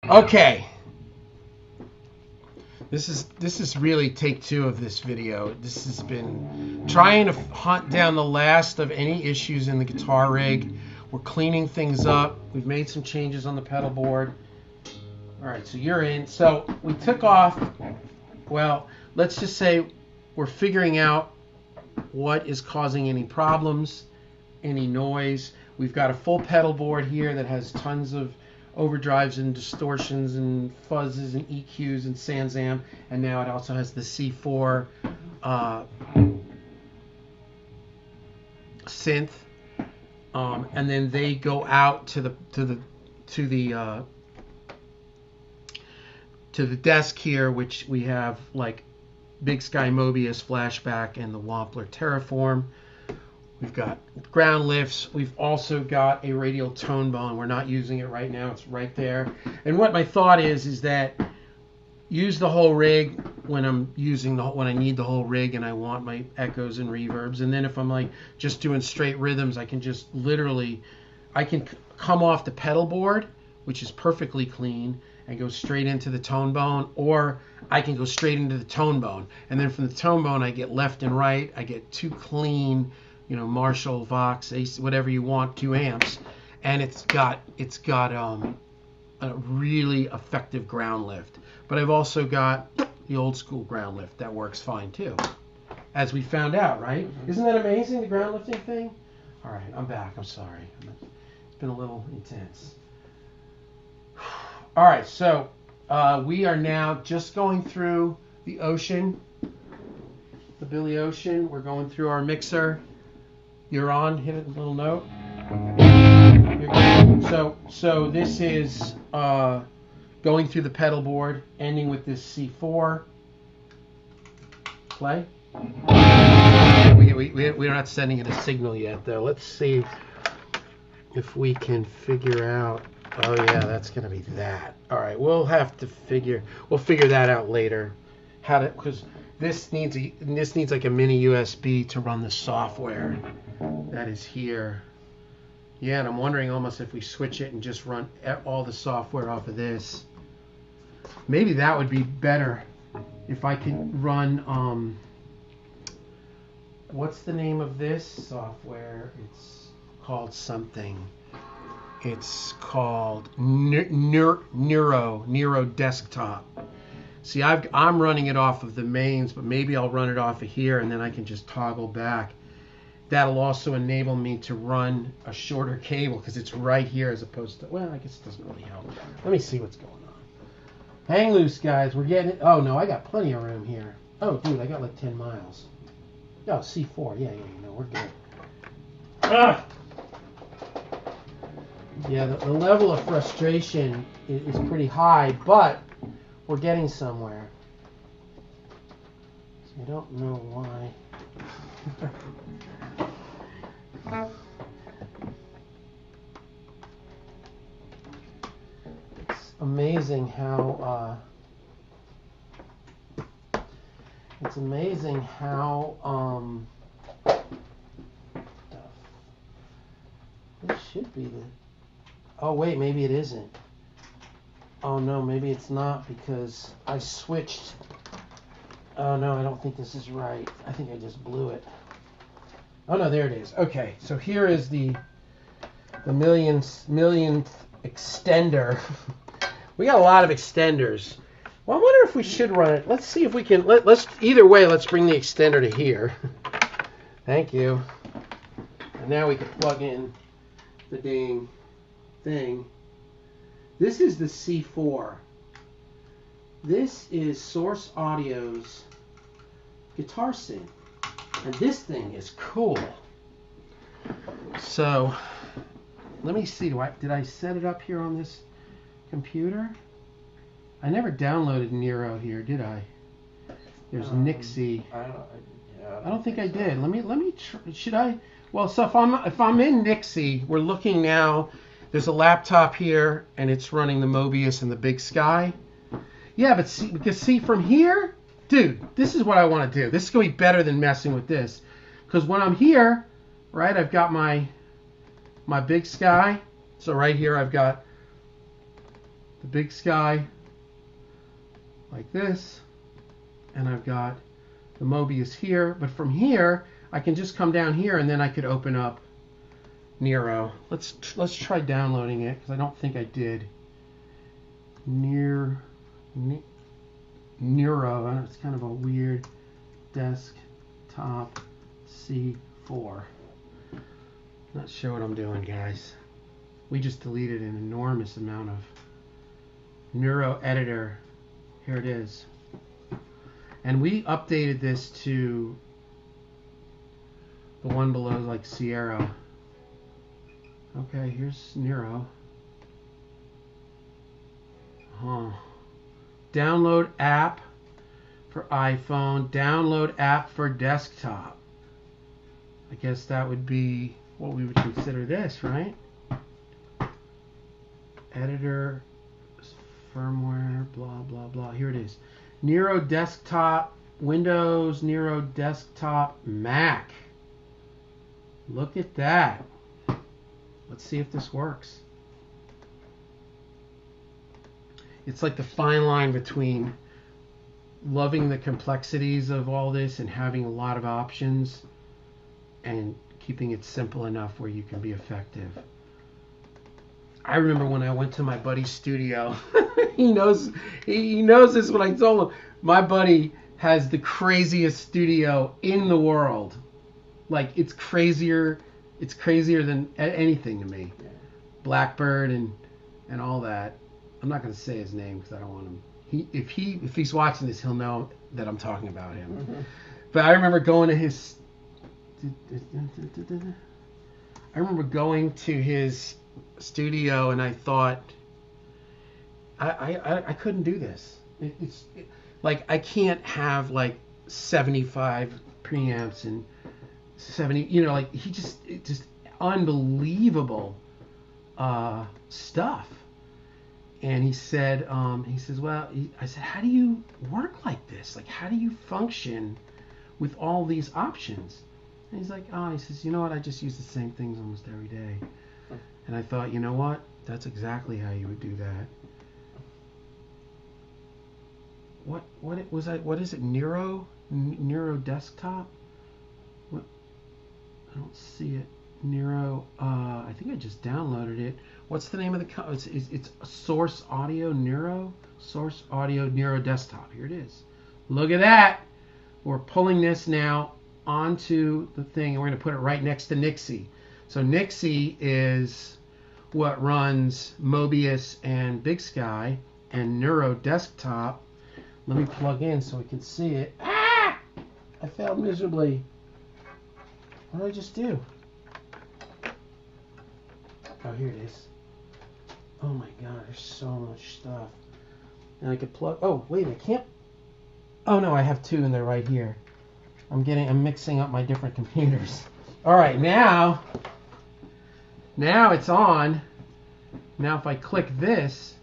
Okay. This is really take 2 of this video. This has been trying to hunt down the last of any issues in the guitar rig. We're cleaning things up. We've made some changes on the pedal board. All right, so you're in. So we took off. Well, let's just say we're figuring out what is causing any problems, any noise. We've got a full pedal board here that has tons of overdrives and distortions and fuzzes and EQs and SansAmp, and now it also has the C4 synth, and then they go out to the desk here, which we have like Big Sky Mobius flashback and the Wampler Terraform. We've got ground lifts. We've also got a radial tone bone. We're not using it right now. It's right there. And what my thought is that use the whole rig when I'm when I need the whole rig and I want my echoes and reverbs. And then if I'm like just doing straight rhythms, I can just literally, I can come off the pedal board, which is perfectly clean, and go straight into the tone bone, or I can go straight into the tone bone. And then from the tone bone, I get left and right. I get 2 clean, Marshall, Vox, AC, whatever you want, 2 amps, and it's got a really effective ground lift. But I've also got the old school ground lift that works fine too, as we found out, right? Isn't that amazing, the ground lifting thing? All right, I'm back. I'm sorry. It's been a little intense. All right, so we are now just going through the Ocean, the Billy Ocean. We're going through our mixer. You're on. Hit a little note. You're good. So this is going through the pedal board, ending with this C4. Play. We're not sending it a signal yet, though. Let's see if we can figure out. Oh yeah, that's gonna be that. All right, we'll figure that out later. Because this needs like a mini USB to run the software that is here. Yeah, and I'm wondering almost if we switch it and just run all the software off of this. Maybe that would be better if I could run, what's the name of this software? It's called something. It's called Neuro Desktop. See, I'm running it off of the mains, but maybe I'll run it off of here, and then I can just toggle back. That'll also enable me to run a shorter cable, because it's right here as opposed to, well, I guess it doesn't really help. Let me see what's going on. Hang loose, guys. We're getting it. Oh, no, I got plenty of room here. Oh, dude, I got like 10 miles. Oh, C4. Yeah, we're good. Ah! Yeah, the level of frustration is pretty high, but we're getting somewhere. So I don't know why. It's amazing how this should be the. Oh wait, maybe it isn't. Oh no, maybe it's not, because I switched. Oh no, I don't think this is right. I think I just blew it. Oh no, there it is. Okay, so here is the millionth extender. We got a lot of extenders. Well, I wonder if we should run it. Let's see if we can. Let's either way. Let's bring the extender to here. Thank you. And now we can plug in the dang thing. This is the C4. This is Source Audio's guitar synth. And this thing is cool. So, let me see. Did I set it up here on this computer? I never downloaded Nero here, did I? There's Nixie. I don't think I did. Let me. Should I? Well, so if I'm in Nixie, we're looking now. There's a laptop here, and it's running the Mobius and the Big Sky. Yeah, but see from here, dude, this is what I want to do. This is going to be better than messing with this. Because when I'm here, right, I've got my Big Sky. So right here I've got the Big Sky like this, and I've got the Mobius here. But from here, I can just come down here, and then I could open up Nero. Let's try downloading it, because I don't think I did. Nero. It's kind of a weird desktop C4. Not sure what I'm doing, guys. We just deleted an enormous amount of Neuro editor. Here it is. And we updated this to the one below, like Sierra. Okay, here's Nero. Download app for iPhone. Download app for desktop. I guess that would be what we would consider this, right? Editor, firmware, blah, blah, blah. Here it is. Nero Desktop, Windows, Nero Desktop, Mac. Look at that. Let's see if this works. It's like the fine line between loving the complexities of all this and having a lot of options and keeping it simple enough where you can be effective. I remember when I went to my buddy's studio. he knows this when I told him. My buddy has the craziest studio in the world. Like, it's crazier than anything to me. Blackbird and all that. I'm not going to say his name because I don't want him. If he's watching this, he'll know that I'm talking about him. Mm-hmm. But I remember going to his studio, and I thought, I couldn't do this. Like, I can't have like 75 preamps and 70, like just unbelievable stuff. And he said, well, I said, how do you work like this? Like, how do you function with all these options? And he's like, he says, you know what? I just use the same things almost every day. And I thought, you know what? That's exactly how you would do that. What is it? Nero Desktop? What? I don't see it. Nero. I think I just downloaded it. What's the name of the it's Source Audio Nero Desktop. Here it is. Look at that. We're pulling this now onto the thing, and we're going to put it right next to Nixie. So Nixie is what runs Mobius and Big Sky, and Neuro Desktop. Let me plug in so we can see it. I failed miserably. What did I just do? Oh, here it is. Oh my God, there's so much stuff. And I could plug. Oh, wait, I can't. Oh no, I have two and they're right here. I'm mixing up my different computers. All right, now it's on. Now if I click this,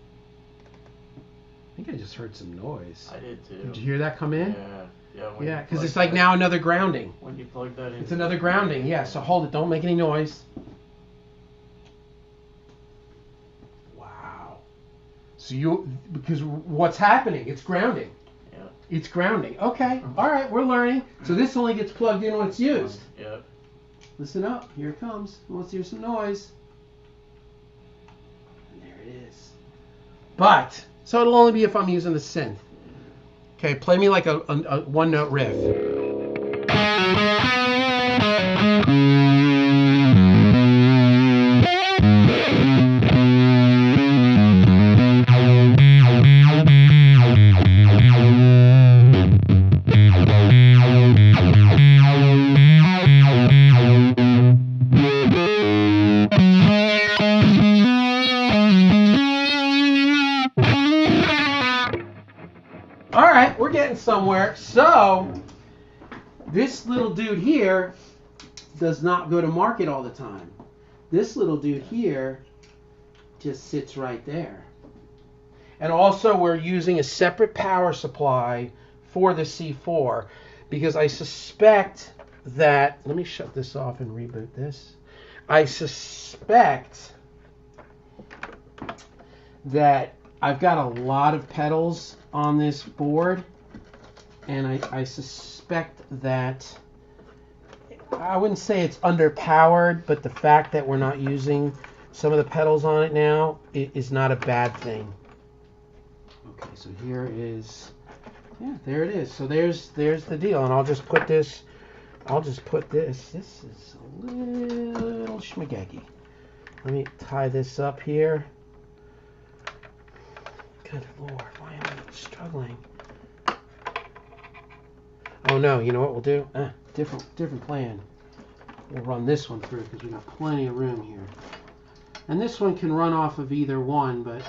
I think I just heard some noise. I did too. Did you hear that come in? Yeah, because it's like now another grounding. When you plug that in. It's another grounding, yeah. So hold it, don't make any noise. Wow. So because what's happening? It's grounding. Yeah. It's grounding. Okay, all right, we're learning. So this only gets plugged in when it's used. Yeah. Listen up, here it comes. Let's hear some noise. And there it is. But, so it'll only be if I'm using the synth. Okay, play me like a one-note riff. We're getting somewhere. So this little dude here does not go to market all the time. This little dude here just sits right there. And also we're using a separate power supply for the C4 because I suspect that, let me shut this off and reboot this. I suspect that I've got a lot of pedals on this board, and I suspect that I wouldn't say it's underpowered, but the fact that we're not using some of the pedals on it now is not a bad thing. Okay, so here is, yeah, there it is. So there's the deal, and I'll just put this. This is a little schmageggy. Let me tie this up here. Good Lord, why am I struggling? Oh no, you know what we'll do? Different plan. We'll run this one through because we got plenty of room here. And this one can run off of either one, but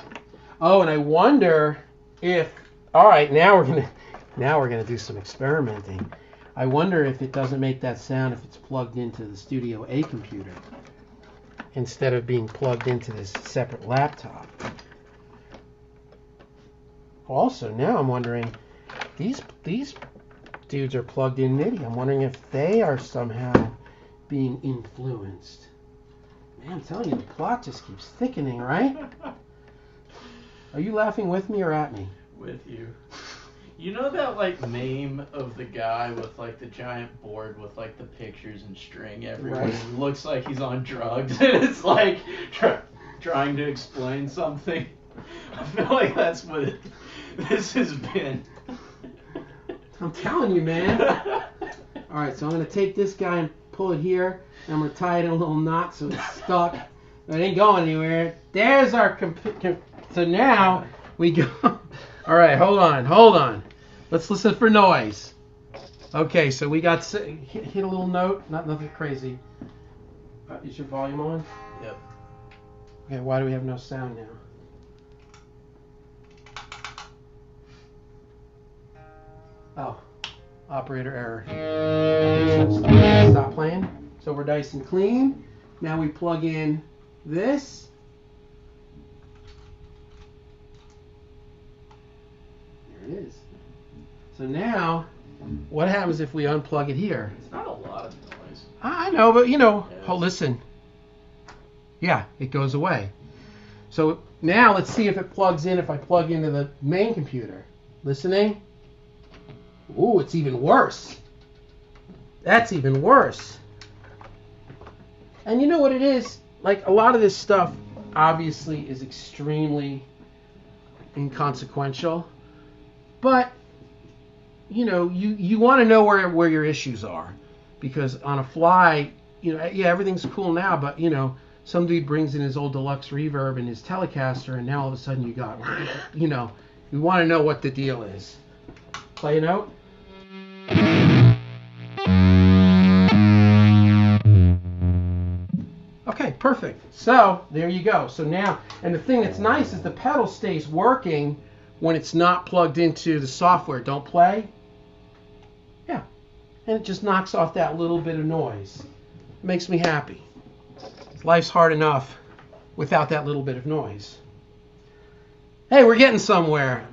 oh, and I wonder if, all right, now we're gonna do some experimenting. I wonder if it doesn't make that sound if it's plugged into the Studio A computer instead of being plugged into this separate laptop. Also, now I'm wondering, these dudes are plugged in MIDI. I'm wondering if they are somehow being influenced. Man, I'm telling you, the plot just keeps thickening, right? Are you laughing with me or at me? With you. You know that like meme of the guy with like the giant board with like the pictures and string everywhere? Right. It looks like he's on drugs and it's like trying to explain something. I feel like that's what this has been. I'm telling you, man. All right, so I'm going to take this guy and pull it here, and I'm going to tie it in a little knot so it's stuck. It ain't going anywhere. There's our so now we go. All right, hold on. Let's listen for noise. Okay, so we got hit a little note, nothing crazy. Is your volume on? Yep. Okay, why do we have no sound now? Oh, operator error. Stop playing. So we're nice and clean. Now we plug in this. There it is. So now, what happens if we unplug it here? It's not a lot of noise. I know, but you know, Yes. oh, listen. Yeah, it goes away. So now let's see if it plugs in if I plug into the main computer. Listening? Ooh, it's even worse. That's even worse. And you know what it is? Like, a lot of this stuff obviously is extremely inconsequential. But, you know, you want to know where your issues are. Because on a fly, you know, yeah, everything's cool now, but, you know, some dude brings in his old deluxe reverb and his Telecaster, and now all of a sudden you got, you know, you want to know what the deal is. Play a note. Okay, perfect. So there you go. So now, and the thing that's nice is the pedal stays working when it's not plugged into the software. Don't play. Yeah. And it just knocks off that little bit of noise. It makes me happy. Life's hard enough without that little bit of noise. Hey, we're getting somewhere.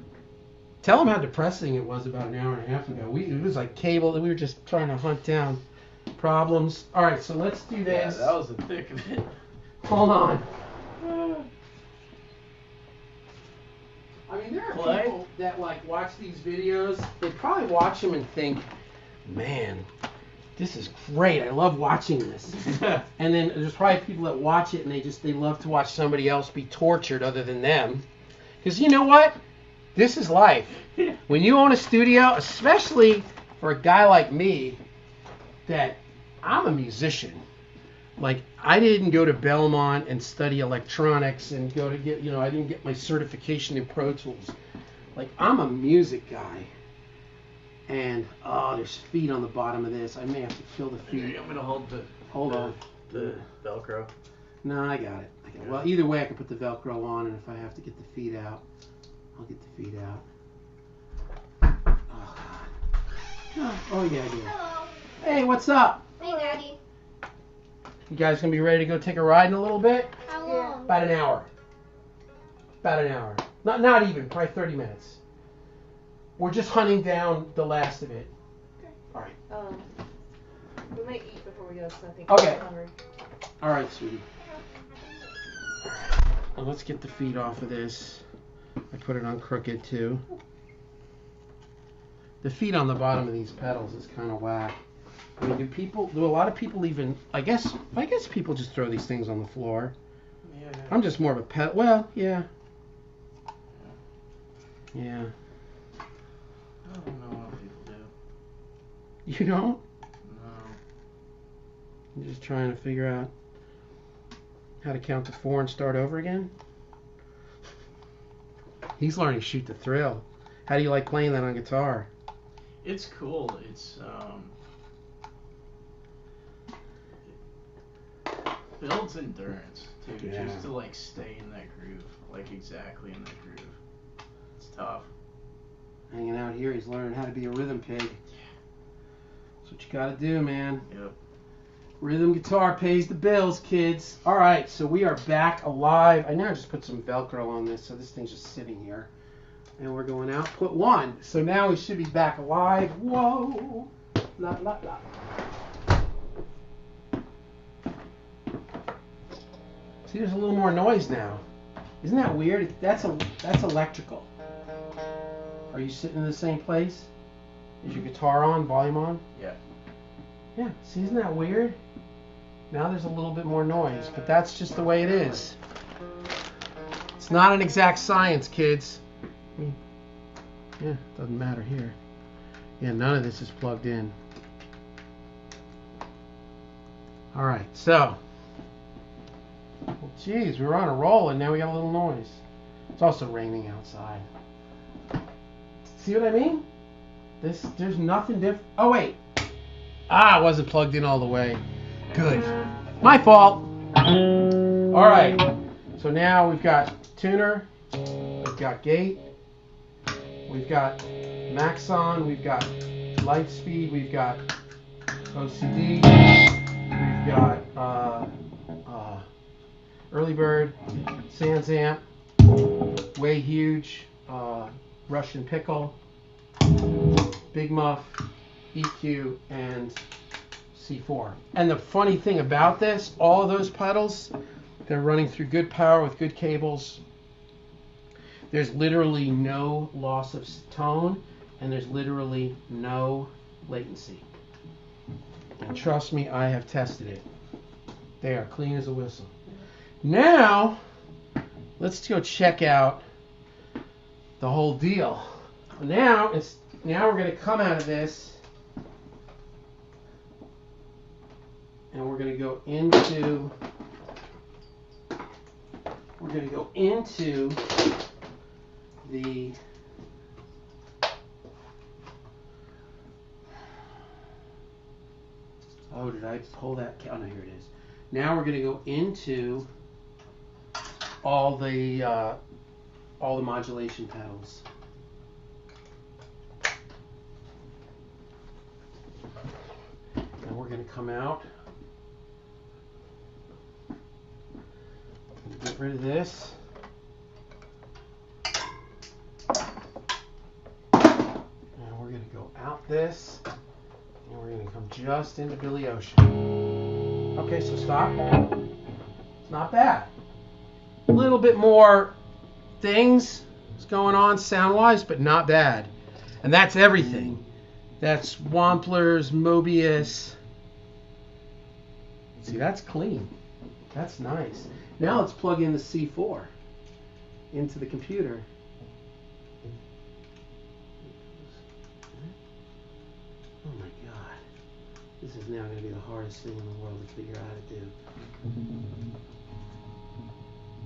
Tell them how depressing it was about an hour and a half ago. It was like cable. We were just trying to hunt down problems. All right, so let's do this. Yeah, that was the thick of it. Hold on. I mean, there are people that like watch these videos. They probably watch them and think, man, this is great. I love watching this. And then there's probably people that watch it and they love to watch somebody else be tortured other than them. Because you know what? This is life. When you own a studio, especially for a guy like me, that I'm a musician. Like, I didn't go to Belmont and study electronics and go to get, you know, I didn't get my certification in Pro Tools. Like, I'm a music guy. And, oh, there's feet on the bottom of this. I may have to kill the feet. I'm going to hold the Velcro. No, I got it. Well, either way, I can put the Velcro on, and if I have to get the feet out, I'll get the feet out. Oh, God. Oh, yeah, I do. Hello. Hey, what's up? Hey, Daddy. You guys gonna be ready to go take a ride in a little bit? How long? About an hour. About an hour. Not even, probably 30 minutes. We're just hunting down the last of it. Okay. All right. We might eat before we go, so I think Okay. we're hungry. All right, sweetie. Well, let's get the feet off of this. I put it on crooked too. The feet on the bottom of these pedals is kind of whack. I mean, do a lot of people even, I guess people just throw these things on the floor. Yeah. I'm just more of a pet. Well, yeah. Yeah. I don't know what people do. You don't? No. I'm just trying to figure out how to count to 4 and start over again. He's learning Shoot the Thrill. How do you like playing that on guitar? It's cool. It's builds endurance too, Yeah. just to like stay in that groove, like exactly in that groove. It's tough. Hanging out here, he's learning how to be a rhythm pig. That's what you gotta do, man. Yep. Rhythm guitar pays the bills, kids. All right, so we are back alive. I now just put some Velcro on this, so this thing's just sitting here. And we're going out. Put 1. So now we should be back alive. Whoa. La, la, la. See, there's a little more noise now. Isn't that weird? That's electrical. Are you sitting in the same place? Is your guitar on, volume on? Yeah. Yeah, see, isn't that weird? Now there's a little bit more noise, but that's just the way it is. It's not an exact science, kids. I mean, yeah, doesn't matter here. Yeah, none of this is plugged in. All right, so. Well, geez, we were on a roll and now we got a little noise. It's also raining outside. See what I mean? There's nothing different. Oh, wait. Ah, it wasn't plugged in all the way. Good. My fault. All right. So now we've got tuner. We've got gate. We've got Maxon. We've got light speed. We've got OCD. We've got early bird, Sans Amp, Way Huge, Russian Pickle, Big Muff, EQ, and C4. And the funny thing about this, all of those pedals, they're running through good power with good cables. There's literally no loss of tone, and there's literally no latency. And trust me, I have tested it. They are clean as a whistle. Now, let's go check out the whole deal. Now we're going to come out of this, and we're going to go into the oh, did I pull that? Oh no, here it is. Now we're going to go into all the modulation pedals. And we're going to come out. Get rid of this. And we're going to go out this. And we're going to come just into Billy Ocean. Okay, so stop. It's not bad. A little bit more things going on sound-wise, but not bad. And that's everything. That's Wamplers, Mobius. See, that's clean. That's nice. Now let's plug in the C4 into the computer. Oh my God. This is now going to be the hardest thing in the world to figure out how to do.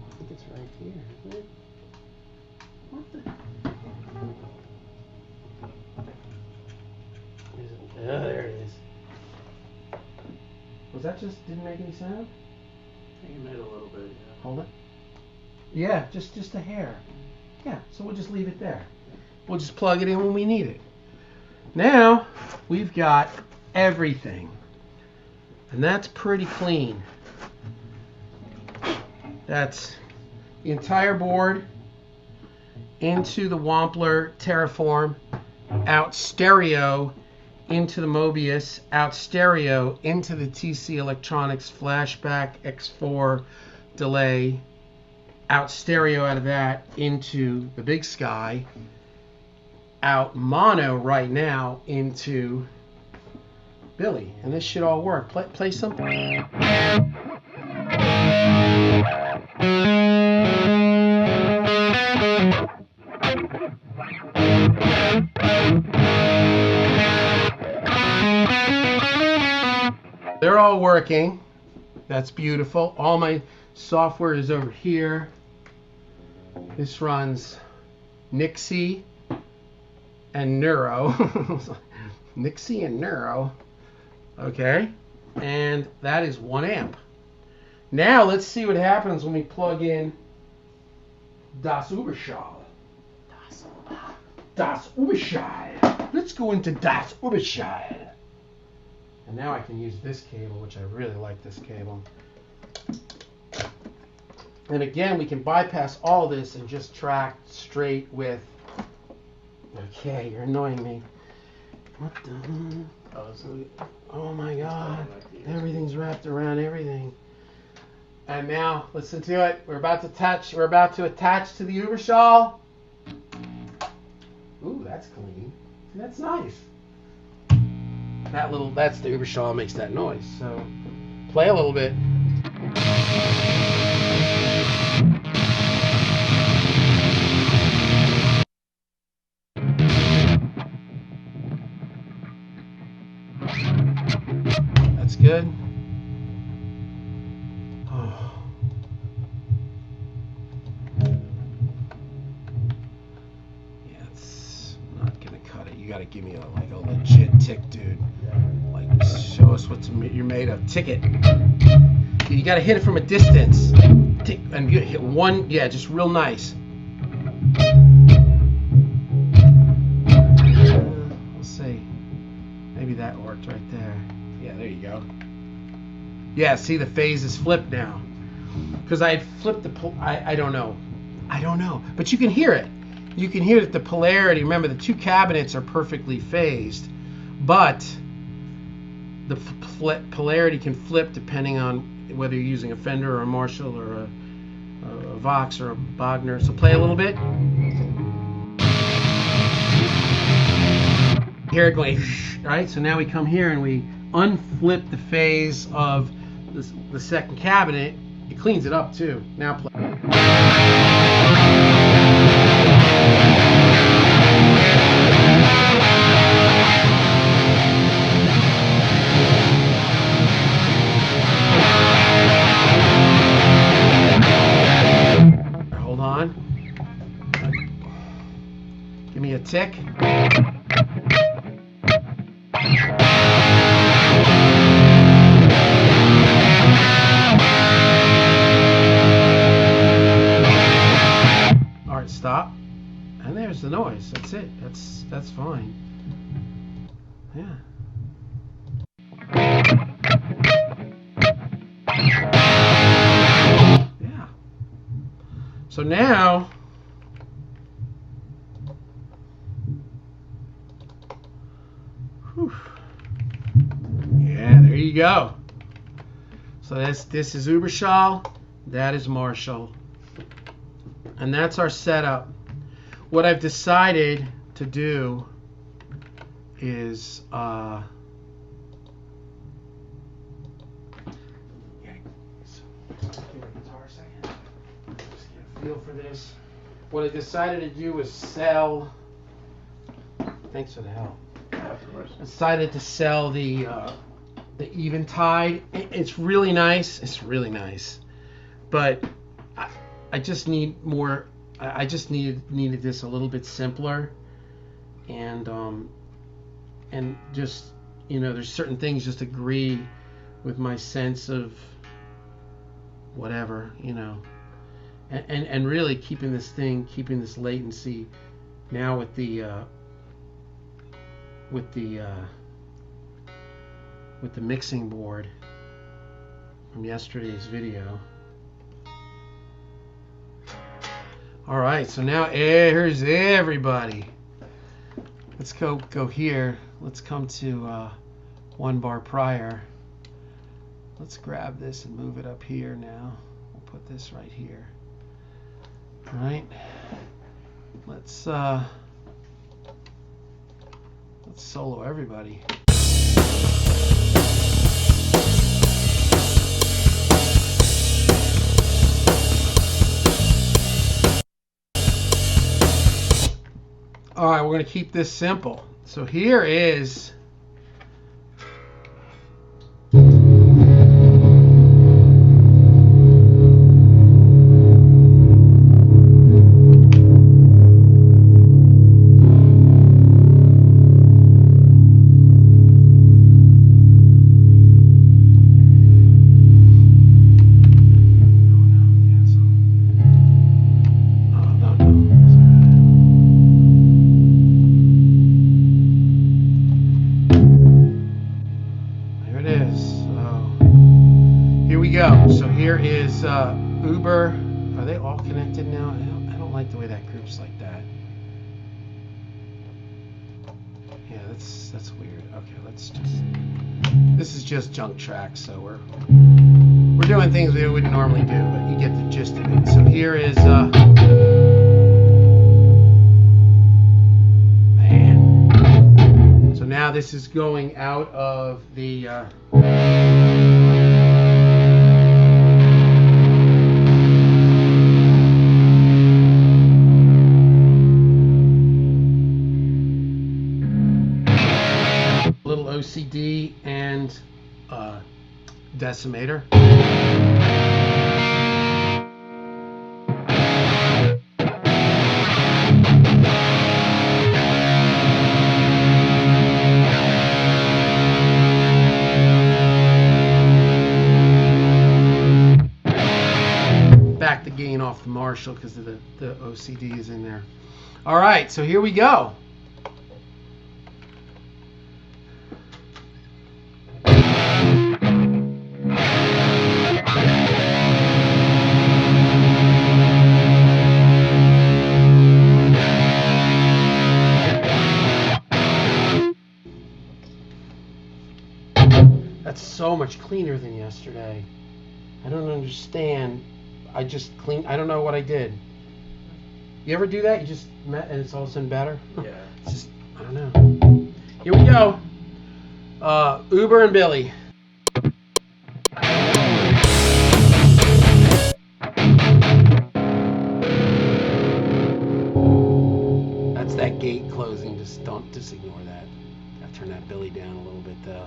I think it's right here, isn't it? What the? Oh, there it is. Was that just didn't make any sound? I think it made a little bit, yeah. Hold it. Yeah, just a hair. Yeah, so we'll just leave it there. We'll just plug it in when we need it. Now, we've got everything. And that's pretty clean. That's the entire board into the Wampler Terraform, out stereo into the Mobius, out stereo into the TC Electronics Flashback X4 delay, out stereo out of that into the big sky, out mono right now into Billy, and this should all work. Play something. They're all working. That's beautiful. All my software is over here. This runs Nixie and Neuro. Nixie and Neuro. Okay. And that is 1 amp. Now let's see what happens when we plug in Das Überschall. Das Überschall. Let's go into Das Überschall. And now I can use this cable, which I really like this cable. And again, we can bypass all this and just track straight with... Okay, you're annoying me. What the... Oh my God. Everything's wrapped around everything. And now, listen to it. We're about to attach to the Überschall. Ooh, that's clean. That's nice. That's the Überschall makes that noise. So play a little bit. That's good. Oh. Yeah, it's not gonna cut it. You gotta give me a legit tick, dude. Like, show us what you're made of. Tick it. You gotta hit it from a distance. Tick, and you hit one. Yeah, just real nice. We'll see. Maybe that worked right there. Yeah, there you go. Yeah, see, the phase is flipped now. Because I had flipped the... I don't know. But you can hear it. You can hear that the polarity... Remember, the two cabinets are perfectly phased. But the polarity can flip depending on whether you're using a Fender or a Marshall or a Vox or a Bogner. So play a little bit. Hear it going... Right? So now we come here and we unflip the phase of the second cabinet. It cleans it up too. Now play. Hold on. Give me a tick. Stop, and there's the noise. That's it. That's fine. Yeah. Yeah. So now, whew. Yeah, there you go. So this is Überschall. That is Marshall. And that's our setup. What I've decided to do is guitar a second. Just get a feel for this. What I decided to do was sell. Thanks for the help. Yeah, of course. I decided to sell the Eventide. It's really nice. It's really nice, but I just need more. I just needed this a little bit simpler, and just, you know, there's certain things just agree with my sense of whatever, you know, and really keeping this latency now with the mixing board from yesterday's video. All right, so now here's everybody. Let's go here. Let's come to 1 bar prior. Let's grab this and move it up here now. We'll put this right here. All right. Let's solo everybody. All right, we're going to keep this simple. So here is Uber. Are they all connected now? I don't like the way that group's like that. Yeah, that's weird. Okay, let's just. This is just junk tracks, so we're doing things we wouldn't normally do, but you get the gist of it. So here is man. So now this is going out of the. OCD and decimator. Back the gain off the Marshall because of the OCD is in there. All right, so here we go. So much cleaner than yesterday. I don't understand. I just clean. I don't know what I did. You ever do that? You just met and it's all of a sudden better? Yeah. It's just, I don't know. Here we go. Uber and Billy. That's that gate closing. Just ignore that. Gotta turn that Billy down a little bit though.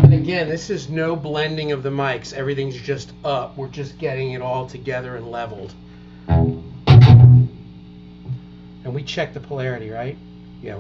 Again, this is no blending of the mics. Everything's just up. We're just getting it all together and leveled. And we check the polarity, right? Yeah.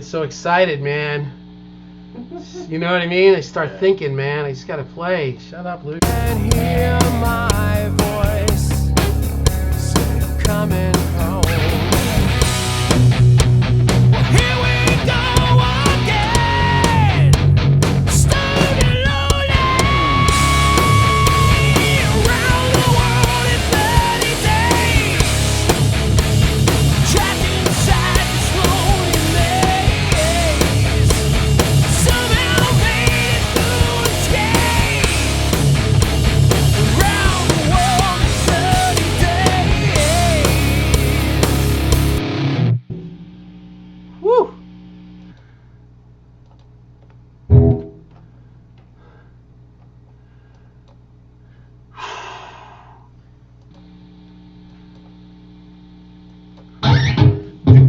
So excited, man. You know what I mean? I start thinking, man, I just gotta play. Shut up, Luke. And hear my voice coming home. Here we go again. Stoned and lonely. Around the world in 30 days. Trapped inside this lonely maze. Somehow made it through unscathed. Around the world.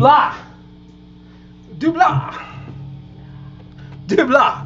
blah. Do blah. Do blah.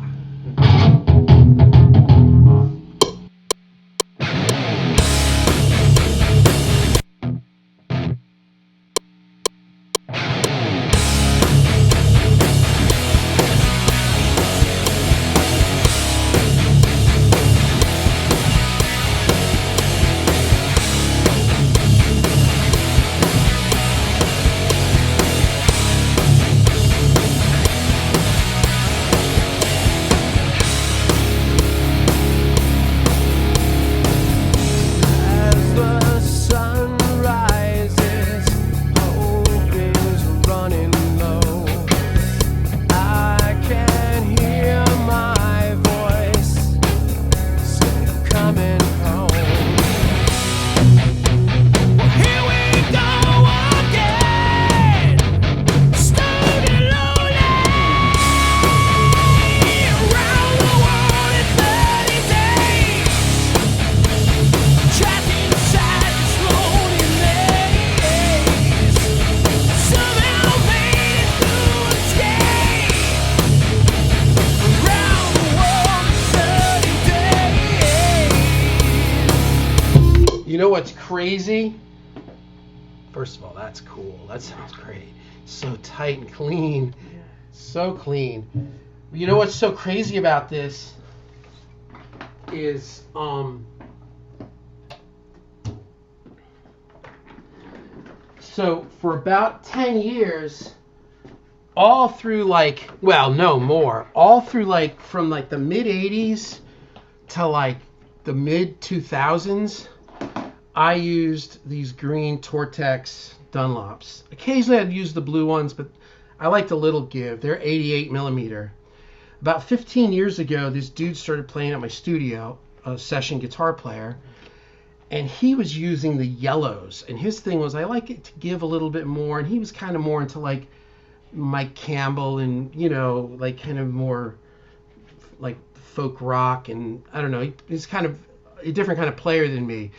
You know what's crazy? First of all, that's cool. That sounds great. So tight and clean. So clean. You know what's so crazy about this is so for about 10 years, all through all through from the mid 80s to the mid 2000s, I used these green Tortex Dunlops. Occasionally I'd use the blue ones, but I like the little give. They're 88 millimeter. About 15 years ago, this dude started playing at my studio, a session guitar player, and he was using the yellows. And his thing was, I like it to give a little bit more. And he was kind of more into Mike Campbell and, kind of more folk rock. And I don't know, he's kind of a different kind of player than me.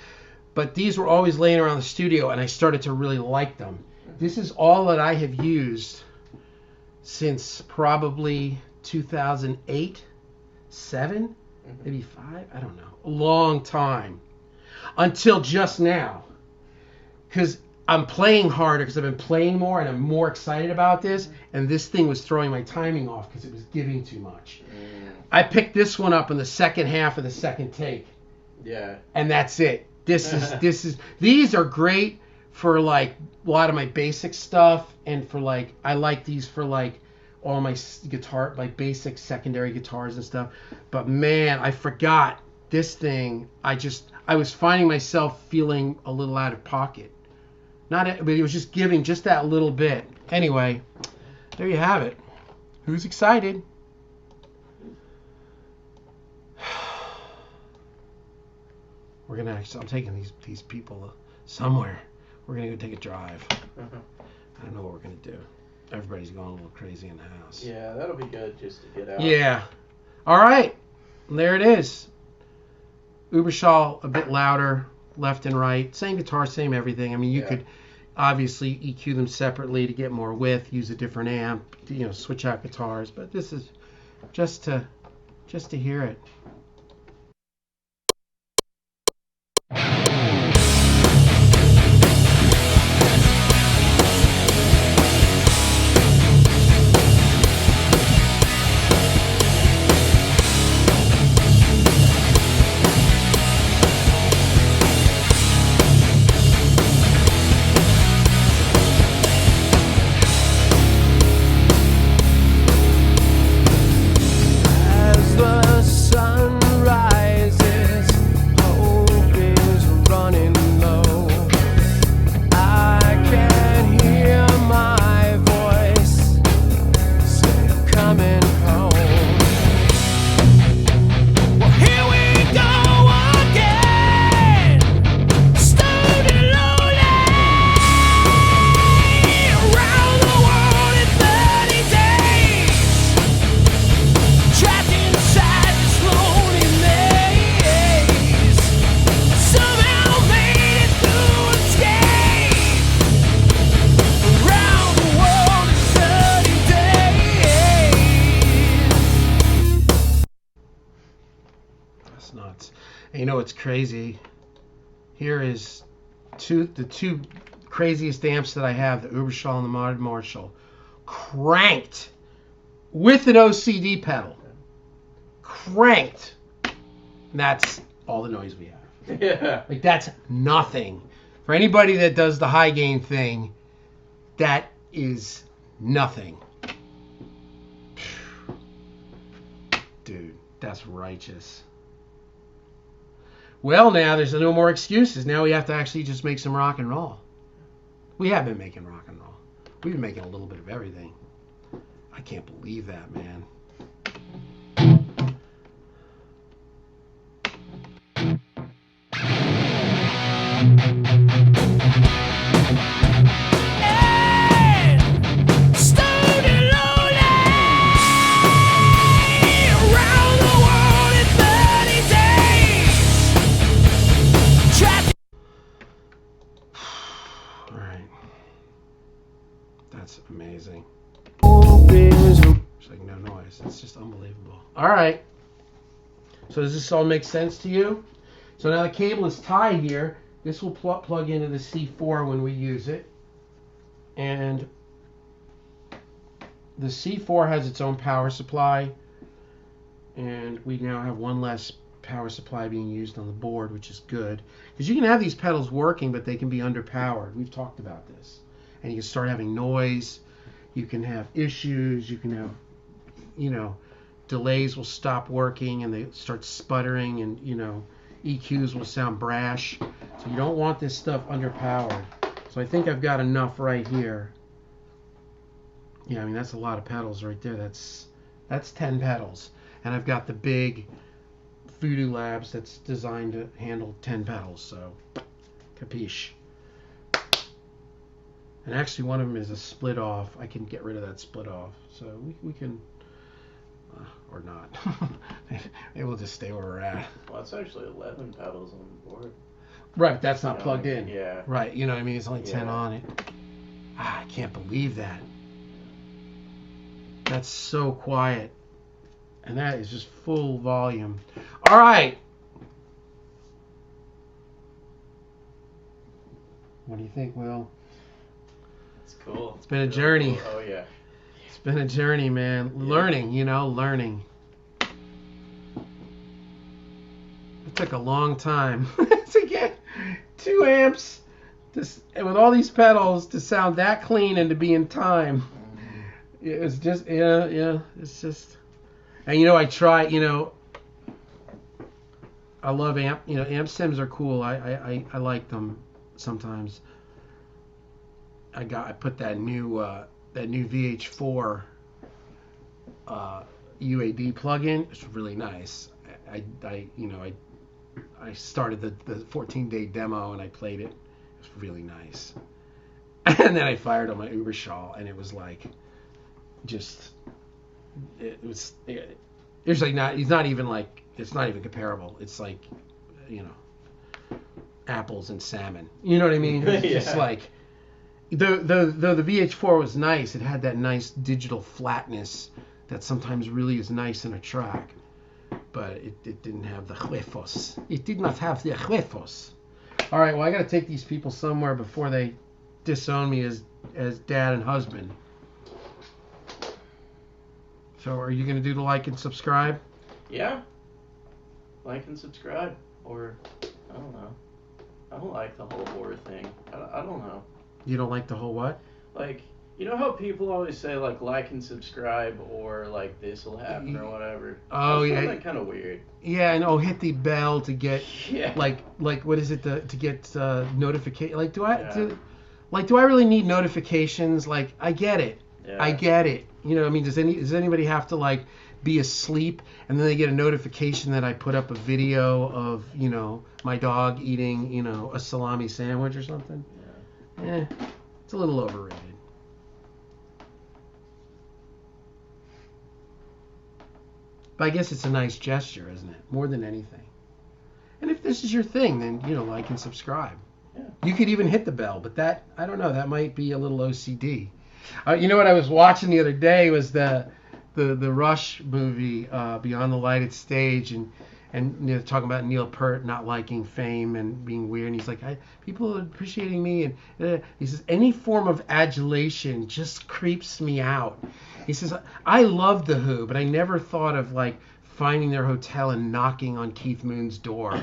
But these were always laying around the studio, and I started to really like them. This is all that I have used since probably 2008, 7, maybe 5, I don't know. A long time. Until just now. Because I'm playing harder, because I've been playing more, and I'm more excited about this, and this thing was throwing my timing off because it was giving too much. I picked this one up in the second half of the second take. Yeah. And that's it. These are great for a lot of my basic stuff, and for I like these for all my guitar, basic secondary guitars and stuff. But man, I forgot this thing. I was finding myself feeling a little out of pocket. But it was just giving just that little bit. Anyway, there you have it. Who's excited? I'm taking these people somewhere. We're gonna go take a drive. I don't know what we're gonna do. Everybody's going a little crazy in the house. Yeah, that'll be good just to get out. Yeah. All right. There it is. Uberschall a bit louder, left and right. Same guitar, same everything. I mean, you could obviously EQ them separately to get more width, use a different amp, switch out guitars. But this is just to hear it. As the sun And you know what's crazy? Here is the two craziest amps that I have, the Uberschall and the Mod Marshall, cranked with an OCD pedal. Cranked. And that's all the noise we have. Yeah. Like, that's nothing. For anybody that does the high gain thing, that is nothing. Dude, that's righteous. Well, now there's no more excuses. Now we have to actually just make some rock and roll. We have been making rock and roll. We've been making a little bit of everything. I can't believe that, man. That's amazing. There's like no noise. It's just unbelievable. All right. So does this all make sense to you? So now the cable is tied here. This will plug into the C4 when we use it. And the C4 has its own power supply. And we now have one less power supply being used on the board, which is good. Because you can have these pedals working, but they can be underpowered. We've talked about this. And you can start having noise, you can have issues, you can have, delays will stop working and they start sputtering, and, EQs will sound brash. So you don't want this stuff underpowered. So I think I've got enough right here. Yeah, I mean, that's a lot of pedals right there. That's 10 pedals. And I've got the big Voodoo Labs that's designed to handle 10 pedals, so capiche. And actually, one of them is a split off. I can get rid of that split off. So we can, or not. Maybe we'll just stay where we're at. Well, it's actually 11 pedals on the board. Right, that's not plugged in. Yeah. Right, you know what I mean? It's only 10 on it. I can't believe that. That's so quiet. And that is just full volume. All right. What do you think, Will? Cool. It's been a journey. Cool. Oh, yeah. It's been a journey, man. Yeah. Learning. It took a long time to get 2 amps with all these pedals to sound that clean and to be in time. It was just, it's just, and I try, I love amp sims are cool. I like them sometimes. I put that new VH4 UAD plugin. It's really nice. I started the 14-day demo and I played it. It was really nice. And then I fired on my Uberschall and it was like, it's not even comparable. It's like, apples and salmon. You know what I mean? It's just like, though the VH4 was nice, it had that nice digital flatness that sometimes really is nice in a track, but it didn't have the huevos. It did not have the huevos. All right, well, I got to take these people somewhere before they disown me as dad and husband. So are you going to do the like and subscribe? Yeah. Like and subscribe. Or, I don't know. I don't like the whole horror thing. I don't know. You don't like the whole what? Like, you know how people always say, like and subscribe, or, like, this will happen, or whatever? Oh, yeah. That's kind of weird. Yeah, and hit the bell to get, yeah. like what is it, to get notification? Like, do I really need notifications? Like, I get it. Yeah. I get it. I mean, does anybody have to, like, be asleep and then they get a notification that I put up a video of, my dog eating, a salami sandwich or something? Yeah. It's a little overrated. But I guess it's a nice gesture, isn't it? More than anything. And if this is your thing, then, like and subscribe. Yeah. You could even hit the bell, but that, I don't know, that might be a little OCD. What I was watching the other day was the Rush movie, Beyond the Lighted Stage, and and talking about Neil Peart not liking fame and being weird. And he's like, people are appreciating me. And he says, any form of adulation just creeps me out. He says, I love The Who, but I never thought of like finding their hotel and knocking on Keith Moon's door.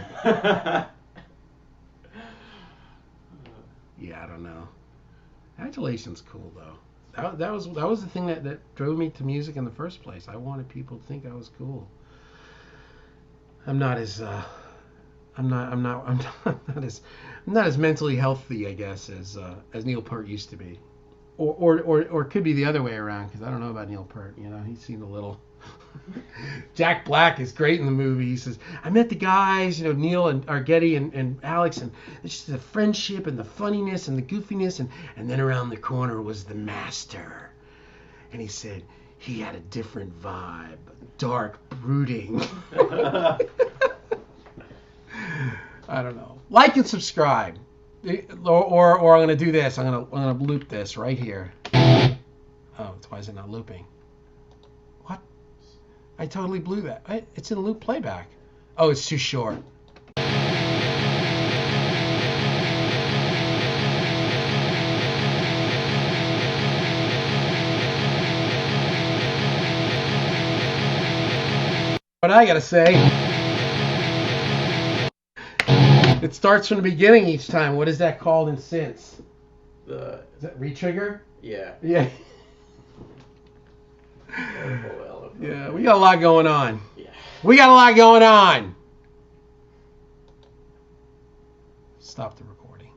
Yeah, I don't know. Adulation's cool though. That was the thing that drove me to music in the first place. I wanted people to think I was cool. I'm not as mentally healthy, I guess, as Neil Peart used to be, or it could be the other way around, because I don't know about Neil Peart. He seemed a little. Jack Black is great in the movie. He says, I met the guys, Neil and Argetti and Alex, and it's just the friendship and the funniness and the goofiness, and then around the corner was the master, and he said he had a different vibe, dark, brooding. I don't know. Like and subscribe, or I'm gonna do this. I'm gonna loop this right here. Oh, why is it not looping? What? I totally blew that. It's in loop playback. Oh, it's too short. What I gotta say, it starts from the beginning each time. What is that called in synths? Is that retrigger? Yeah. Yeah. Yeah, we got a lot going on. Yeah. We got a lot going on. Stop the recording.